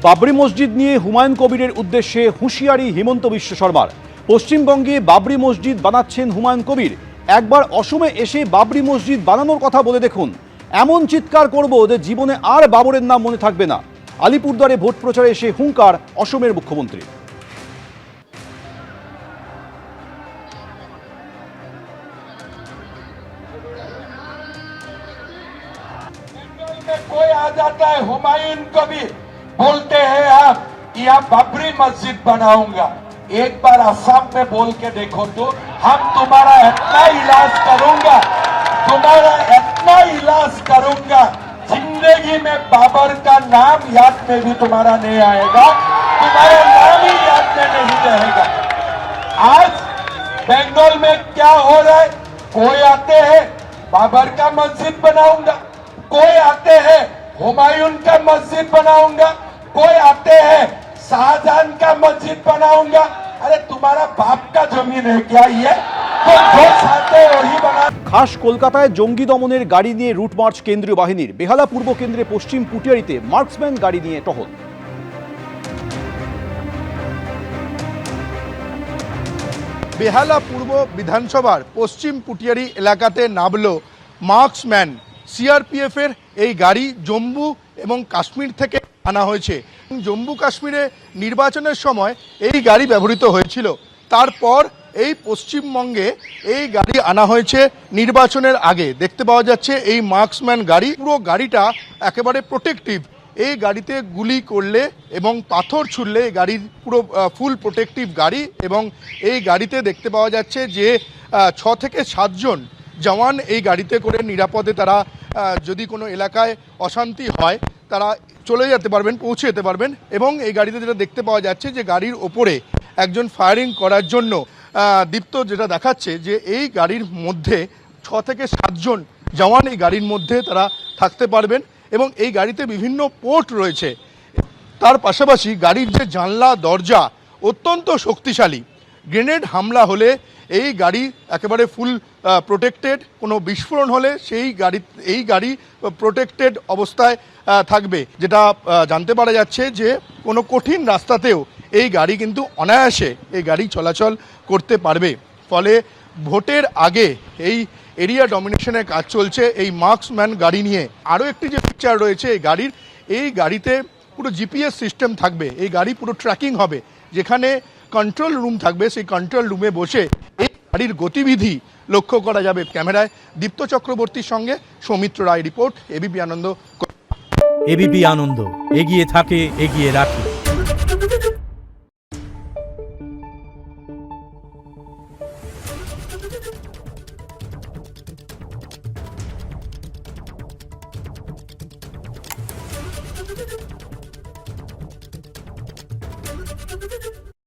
বাবরি মসজিদ নিয়ে হুমায়ুন কবিরের উদ্দেশ্যে হুঁশিয়ারি হিমন্ত বিশ্ব শর্মার। পশ্চিমবঙ্গে বাবরি মসজিদ বানাচ্ছেন হুমায়ুন কবির। একবার অসমে এসে বাবরি মসজিদ বানানোর কথা বলে দেখুন, এমন চিৎকার করব যে জীবনে আর বাবরের নাম মনে থাকবে না। আলিপুরদুয়ারে ভোট প্রচারে এসে হুঙ্কার অসমের মুখ্যমন্ত্রী। कोई आ जाता है हुमायूं कबीर, बोलते हैं आप यहाँ बाबरी मस्जिद बनाऊंगा। एक बार असम में बोल के देखो तो हम तुम्हारा इतना इलाज करूंगा, तुम्हारा इतना इलाज करूंगा, जिंदगी में बाबर का नाम याद में भी तुम्हारा नहीं आएगा, तुम्हारा नाम ही याद में नहीं रहेगा। आज बंगाल में क्या हो रहा है, कोई आते हैं बाबर का मस्जिद बनाऊंगा, कोई आते हैं हुमायूं का मस्जिद बनाऊंगा, कोई आते हैं शाहजहां का मस्जिद बनाऊंगा। अरे तुम्हारा बाप का जमीन है क्या ये? तो जो चाहते वही बना। খাস কলকাতায় জঙ্গি দমনের গাড়ি নিয়ে রুট মার্চ কেন্দ্রীয় বাহিনীর। বেহালা পূর্ব কেন্দ্রে পশ্চিম পুটিয়ারিতে মার্কসম্যান গাড়ি নিয়ে টহল। বেহালা পূর্ব বিধানসভার পশ্চিম পুটিয়ারি এলাকাতে নামল মার্কসম্যান। সিআরপিএফ এর এই গাড়ি জম্মু এবং কাশ্মীর থেকে আনা হয়েছে। জম্মু কাশ্মীরে নির্বাচনের সময় এই গাড়ি ব্যবহৃত হয়েছিল। তারপর এই পশ্চিমবঙ্গে এই গাড়ি আনা হয়েছে নির্বাচনের আগে। দেখতে পাওয়া যাচ্ছে এই মার্কসম্যান গাড়ি, পুরো গাড়িটা একেবারে প্রোটেক্টিভ। এই গাড়িতে গুলি করলে এবং পাথর ছুড়লে এই গাড়ির পুরো ফুল প্রোটেক্টিভ গাড়ি। এবং এই গাড়িতে দেখতে পাওয়া যাচ্ছে যে 6 থেকে 7 জন জওয়ান এই গাড়িতে করে নিরাপদে তারা যদি কোনো এলাকায় অশান্তি হয় তারা চলে যেতে পারবেন, পৌঁছে যেতে পারবেন। এবং এই গাড়িতে যেটা দেখতে পাওয়া যাচ্ছে যে গাড়ির ওপরে একজন ফায়ারিং করার জন্য দীপ্ত যেটা দেখাচ্ছে যে এই গাড়ির মধ্যে 6 থেকে 7 জন জওয়ান এই গাড়ির মধ্যে তারা থাকতে পারবেন। এবং এই গাড়িতে বিভিন্ন পোর্ট রয়েছে। তার পাশাপাশি গাড়ির যে জানলা দরজা অত্যন্ত শক্তিশালী। গ্রেনেড হামলা হলে এই গাড়ি একেবারে ফুল প্রোটেক্টেড। কোনো বিস্ফোরণ হলে এই গাড়ি প্রোটেক্টেড অবস্থায় থাকবে। যেটা জানতে পারা যাচ্ছে যে কোনো কঠিন রাস্তাতেও এই গাড়ি কিন্তু অনায়াসে এই গাড়ি চলাচল করতে পারবে। ফলে ভোটের আগে এই এরিয়া ডমিনেশনের কাজ চলছে এই মার্কসম্যান গাড়ি নিয়ে। আরও একটি যে ফিচার রয়েছে এই গাড়িতে পুরো জিপিএস সিস্টেম থাকবে। এই গাড়ি পুরো ট্র্যাকিং হবে, যেখানে কন্ট্রোল রুম থাকবে। সেই কন্ট্রোল রুমে বসে এই গাড়ির গতিবিধি লক্ষ্য করা যাবে। ক্যামেরায় দীপ্ত চক্রবর্তীর সঙ্গে সৌমিত্র রায়, রিপোর্ট এবিপি আনন্দ। এবিপি আনন্দ, এগিয়ে থাকে, এগিয়ে রাখে।